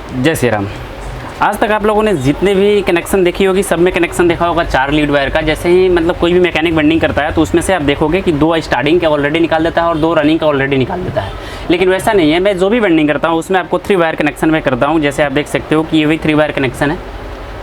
जय श्री राम। आज तक आप लोगों ने जितने भी कनेक्शन देखी होगी सब में कनेक्शन देखा होगा 4 लीड वायर का। जैसे ही मतलब कोई भी मैकेनिक वेल्डिंग करता है तो उसमें से आप देखोगे कि 2 स्टार्टिंग का ऑलरेडी निकाल देता है और 2 रनिंग का ऑलरेडी निकाल देता है। लेकिन वैसा नहीं है, मैं जो भी वेल्डिंग करता हूँ उसमें आपको 3 वायर कनेक्शन में करता हूँ। जैसे आप देख सकते हो कि ये भी 3 वायर कनेक्शन है,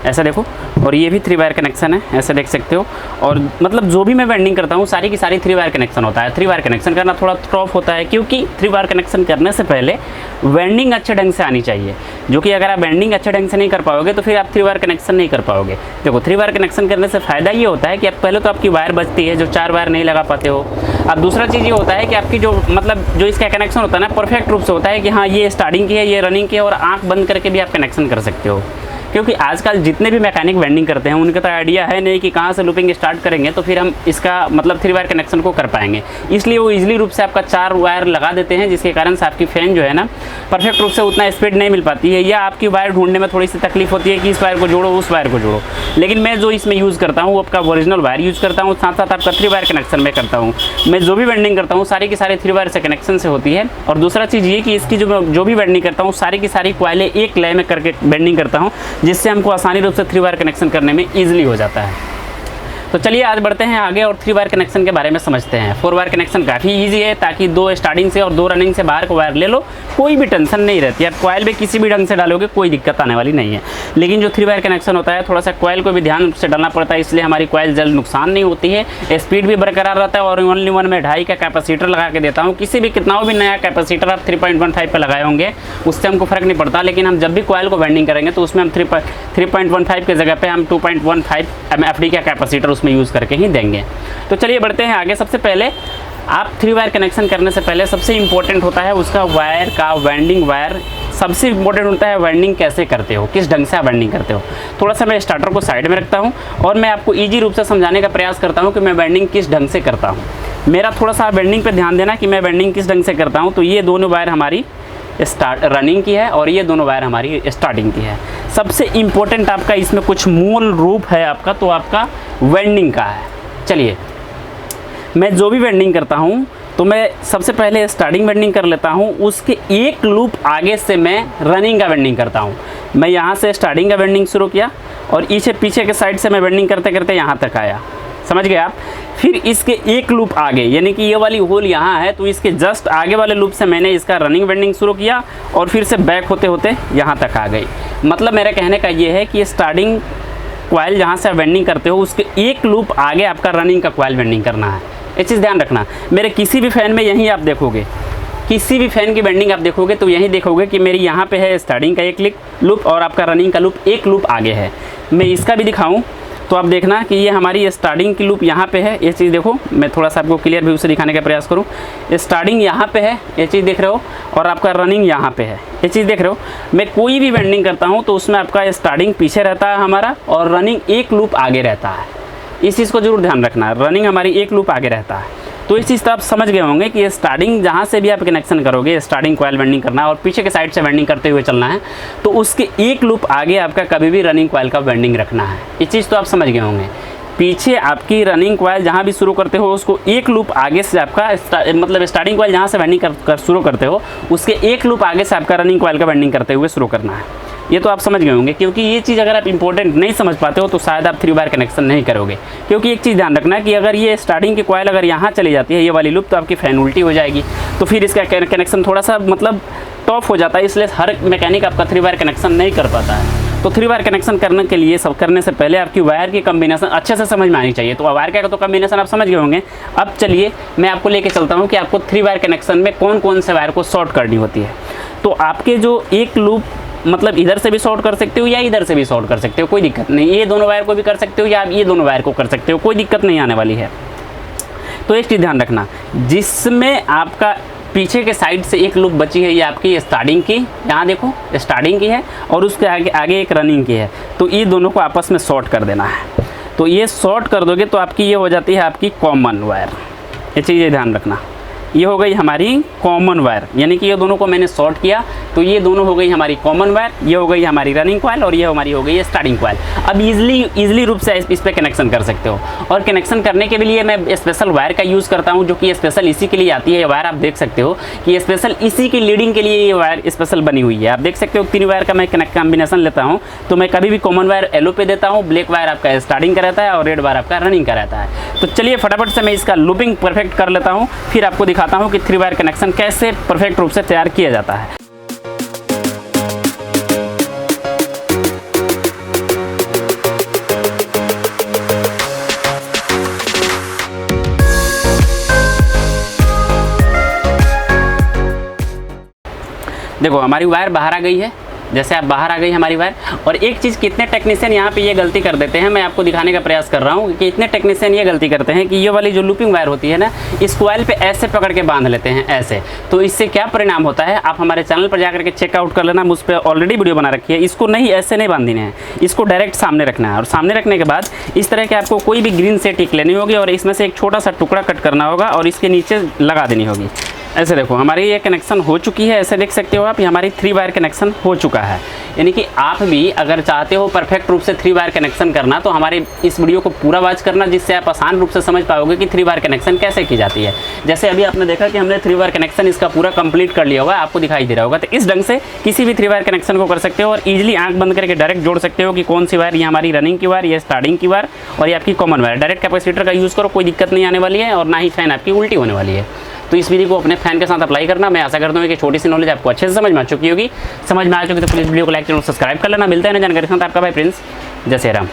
ऐसा देखो, और ये भी 3 वायर कनेक्शन है, ऐसे देख सकते हो। और मतलब जो भी मैं वेल्डिंग करता हूँ सारी की सारी 3 वायर कनेक्शन होता है। 3 वायर कनेक्शन करना थोड़ा टफ होता है क्योंकि 3 वायर कनेक्शन करने से पहले वेल्डिंग अच्छे ढंग से आनी चाहिए, जो कि अगर आप वेल्डिंग अच्छे ढंग से नहीं कर पाओगे तो फिर आप 3 वायर कनेक्शन नहीं कर पाओगे। देखो 3 वायर कनेक्शन करने से फ़ायदा ये होता है कि आप पहले तो आपकी वायर बचती है जो 4 वायर नहीं लगा पाते हो। अब दूसरा चीज़ ये होता है कि आपकी जो मतलब जो इसका कनेक्शन होता है ना परफेक्ट रूप से होता है कि हाँ ये स्टार्टिंग की है, ये रनिंग की है, और आँख बंद करके भी आप कनेक्शन कर सकते हो। क्योंकि आजकल जितने भी मैकेनिक वेल्डिंग करते हैं उनका तो आइडिया है नहीं कि कहाँ से लूपिंग स्टार्ट करेंगे तो फिर हम इसका मतलब 3 वायर कनेक्शन को कर पाएंगे। इसलिए वो इजीली रूप से आपका 4 वायर लगा देते हैं, जिसके कारण से आपकी फ़ैन जो है ना परफेक्ट रूप से उतना स्पीड नहीं मिल पाती है, या आपकी वायर ढूंढने में थोड़ी सी तकलीफ होती है कि इस वायर को जोड़ो उस वायर को जोड़ो। लेकिन मैं जो इसमें यूज़ करता हूँ आपका ओरिजिनल वायर यूज़ करता हूँ, साथ साथ आपका 3 वायर कनेक्शन में करता हूँ। मैं जो भी वेल्डिंग करता हूँ सारी की सारी 3 वायर से कनेक्शन से होती है। और दूसरा चीज़ ये कि इसकी जो भी वेल्डिंग करता हूँ सारी की सारी कॉइलें एक लय में करके वेल्डिंग करता हूँ, जिससे हमको आसानी रूप से 3 वायर कनेक्शन करने में ईजिली हो जाता है। तो चलिए आज बढ़ते हैं आगे और 3 वायर कनेक्शन के बारे में समझते हैं। 4 वायर कनेक्शन काफ़ी इजी है, ताकि 2 स्टार्टिंग से और 2 रनिंग से बाहर को वायर ले लो, कोई भी टेंशन नहीं रहती है। आप कॉइल में किसी भी ढंग से डालोगे कोई दिक्कत आने वाली नहीं है। लेकिन जो 3 वायर कनेक्शन होता है थोड़ा सा कॉइल को भी ध्यान से डालना पड़ता है, इसलिए हमारी कॉइल जल्द नुकसान नहीं होती है, स्पीड भी बरकरार रहता है। और ओनली वन में 2.5 का कैपेसिटर लगा के देता हूँ। किसी भी कितना भी नया कैपेसिटर आप 3.15 पर लगाए होंगे उससे हमको फ़र्क नहीं पड़ता, लेकिन हम जब भी कॉइल को वेल्डिंग करेंगे तो उसमें हम 3.15 की जगह पर हम 2.15 MFD का कैपेसिटर उसमें यूज़ करके ही देंगे। तो चलिए बढ़ते हैं आगे। सबसे पहले आप 3 वायर कनेक्शन करने से पहले सबसे इम्पोर्टेंट होता है उसका वायर का वेल्डिंग। वायर सबसे इम्पोर्टेंट होता है वेल्डिंग कैसे करते हो, किस ढंग से आप वेल्डिंग करते हो। थोड़ा सा मैं स्टार्टर को साइड में रखता हूँ और मैं आपको ईजी रूप से समझाने का प्रयास करता हूँ कि मैं वेल्डिंग किस ढंग से करता हूँ। मेरा थोड़ा सा वेल्डिंग पर ध्यान देना कि मैं वेल्डिंग किस ढंग से करता हूँ। तो ये दोनों वायर हमारी रनिंग की है और ये दोनों वायर हमारी स्टार्टिंग की है। सबसे इम्पोर्टेंट आपका इसमें कुछ मूल रूप है आपका, तो आपका वेल्डिंग का है। चलिए मैं जो भी वेल्डिंग करता हूँ तो मैं सबसे पहले स्टार्टिंग वेल्डिंग कर लेता हूँ, उसके एक लूप आगे से मैं रनिंग का वेल्डिंग करता हूँ। मैं यहाँ से स्टार्टिंग का वेल्डिंग शुरू किया और पीछे के साइड से मैं वेल्डिंग करते करते यहाँ तक आया, समझ गए आप। फिर इसके एक लूप आगे यानी कि ये वाली होल यहाँ है तो इसके जस्ट आगे वाले लूप से मैंने इसका रनिंग वेल्डिंग शुरू किया और फिर से बैक होते होते यहाँ तक आ गई। मतलब मेरा कहने का ये है कि स्टार्टिंग कॉइल जहाँ से आप वेल्डिंग करते हो उसके एक लूप आगे आपका रनिंग का कॉइल वेल्डिंग करना है। ये चीज़ ध्यान रखना। मेरे किसी भी फ़ैन में यहीं आप देखोगे, किसी भी फ़ैन की वेल्डिंग आप देखोगे तो यहीं देखोगे कि मेरी यहाँ पे है स्टार्टिंग का एक लूप और आपका रनिंग का लूप एक लूप आगे है। मैं इसका भी दिखाऊँ तो आप देखना कि ये हमारी स्टार्टिंग की लूप यहाँ पे है। ये चीज़ देखो, मैं थोड़ा सा आपको क्लियर व्यू से दिखाने का प्रयास करूँ। स्टार्टिंग यहाँ पे है, ये चीज़ देख रहे हो, और आपका रनिंग यहाँ पे है, ये चीज़ देख रहे हो। मैं कोई भी वेल्डिंग करता हूँ तो उसमें आपका स्टार्टिंग पीछे रहता है हमारा और रनिंग एक लूप आगे रहता है। इस चीज़ को जरूर ध्यान रखना, रनिंग हमारी एक लूप आगे रहता है। तो इस चीज़ तो आप समझ गए होंगे कि स्टार्टिंग जहाँ से भी आप कनेक्शन करोगे स्टार्टिंग कॉइल वेल्डिंग करना है और पीछे के साइड से वेल्डिंग करते हुए चलना है, तो उसके एक लूप आगे आपका कभी भी रनिंग कॉइल का वेल्डिंग रखना है। ये चीज़ तो आप समझ गए होंगे। पीछे आपकी रनिंग कॉइल जहाँ भी शुरू करते हो उसको एक लूप आगे से आपका मतलब स्टार्टिंग कॉइल जहाँ से वेल्डिंग शुरू करते हो उसके एक लूप आगे से आपका रनिंग कॉइल का वेल्डिंग करते हुए शुरू करना है। ये तो आप समझ गए होंगे, क्योंकि ये चीज़ अगर आप इंपॉर्टेंट नहीं समझ पाते हो तो शायद आप 3 वायर कनेक्शन नहीं करोगे। क्योंकि एक चीज़ ध्यान रखना कि अगर ये स्टार्टिंग की कॉइल अगर यहाँ चली जाती है ये वाली लूप, तो आपकी फ़ैन उल्टी हो जाएगी, तो फिर इसका कनेक्शन थोड़ा सा मतलब टफ हो जाता है। इसलिए हर मैकेनिक आपका 3 वायर कनेक्शन नहीं कर पाता है। तो 3 वायर कनेक्शन करने के लिए करने से पहले आपकी वायर की कम्बिनेशन अच्छे से समझ में आनी चाहिए। तो वायर का तो कम्बिनेशन आप समझ गए होंगे। अब चलिए मैं आपको लेके चलता हूँ कि आपको 3 वायर कनेक्शन में कौन कौन से वायर को शॉर्ट करनी होती है। तो आपके जो एक लूप मतलब इधर से भी शॉर्ट कर सकते हो या इधर से भी शॉर्ट कर सकते हो, कोई दिक्कत नहीं। ये दोनों वायर को भी कर सकते हो या आप ये दोनों वायर को कर सकते हो, कोई दिक्कत नहीं आने वाली है। तो एक चीज़ ध्यान रखना, जिसमें आपका पीछे के साइड से एक लूप बची है ये आपकी स्टार्टिंग की, यहाँ देखो स्टार्टिंग की है, और उसके आगे एक रनिंग की है। तो ये दोनों को आपस में शॉर्ट कर देना है। तो ये शॉर्ट कर दोगे तो आपकी ये हो जाती है आपकी कॉमन वायर। ये चीज़ ध्यान रखना, ये हो गई हमारी कॉमन वायर, यानी कि ये दोनों को मैंने शॉर्ट किया तो ये दोनों हो गई हमारी कॉमन वायर, ये हो गई हमारी रनिंग कॉइल और ये हमारी हो गई स्टार्टिंग कॉइल। अब इजीली रूप से इस पे कनेक्शन कर सकते हो। और कनेक्शन करने के लिए मैं स्पेशल वायर का यूज़ करता हूँ, जो कि स्पेशल इसी के लिए आती है। ये वायर आप देख सकते हो कि स्पेशल इसी की लीडिंग के लिए ये वायर स्पेशल बनी हुई है। आप देख सकते हो 3 वायर का मैं कॉम्बिनेशन लेता हूँ, तो मैं कभी भी कॉमन वायर येलो पे देता हूँ, ब्लैक वायर आपका स्टार्टिंग का रहता है और रेड वायर आपका रनिंग का रहता है। तो चलिए फटाफट से मैं इसका लूपिंग परफेक्ट कर लेता हूँ, फिर आपको दिखाता हूँ कि 3 वायर कनेक्शन कैसे परफेक्ट रूप से तैयार किया जाता है। देखो हमारी वायर बाहर आ गई है, जैसे आप बाहर आ गई हमारी वायर। और एक चीज़ कितने टेक्नीशियन यहाँ पे ये गलती कर देते हैं, मैं आपको दिखाने का प्रयास कर रहा हूँ कि इतने टेक्नीशियन ये गलती करते हैं कि ये वाली जो लूपिंग वायर होती है ना, इस कॉइल पे ऐसे पकड़ के बांध लेते हैं ऐसे। तो इससे क्या परिणाम होता है, आप हमारे चैनल पर जाकर के चेकआउट कर लेना, मुझ पर ऑलरेडी वीडियो बना रखी है। इसको नहीं, ऐसे नहीं बांधने हैं, इसको डायरेक्ट सामने रखना है। और सामने रखने के बाद इस तरह के आपको कोई भी ग्रीन से टिक लेनी होगी और इसमें से एक छोटा सा टुकड़ा कट करना होगा और इसके नीचे लगा देनी होगी। ऐसे देखो हमारी ये कनेक्शन हो चुकी है, ऐसे देख सकते हो आप, ये हमारी 3 वायर कनेक्शन हो चुका है। यानी कि आप भी अगर चाहते हो परफेक्ट रूप से 3 वायर कनेक्शन करना, तो हमारे इस वीडियो को पूरा वॉच करना, जिससे आप आसान रूप से समझ पाओगे कि 3 वायर कनेक्शन कैसे की जाती है। जैसे अभी आपने देखा कि हमने 3 वायर कनेक्शन इसका पूरा कंप्लीट कर लिया होगा, आपको दिखाई दे रहा होगा। तो इस ढंग से किसी भी 3 वायर कनेक्शन को कर सकते हो और ईजिली आंख बंद करके डायरेक्ट जोड़ सकते हो कि कौन सी वायर, ये हमारी रनिंग की वायर, ये स्टार्टिंग की वायर और ये आपकी कॉमन वायर। डायरेक्ट कैपेसिटर का यूज़ करो, कोई दिक्कत नहीं आने वाली है और ना ही फैन आपकी उल्टी होने वाली है। तो इस विधि को अपने फैन के साथ अप्लाई करना। मैं आशा करता हूँ कि छोटी सी नॉलेज आपको अच्छे से समझ में आ चुकी होगी। समझ में आ चुकी तो प्लीज़ वीडियो को लाइक, चैनल सब्सक्राइब कर लेना। मिलते हैं नई जानकारी के साथ, आपका भाई प्रिंस। जय श्री राम।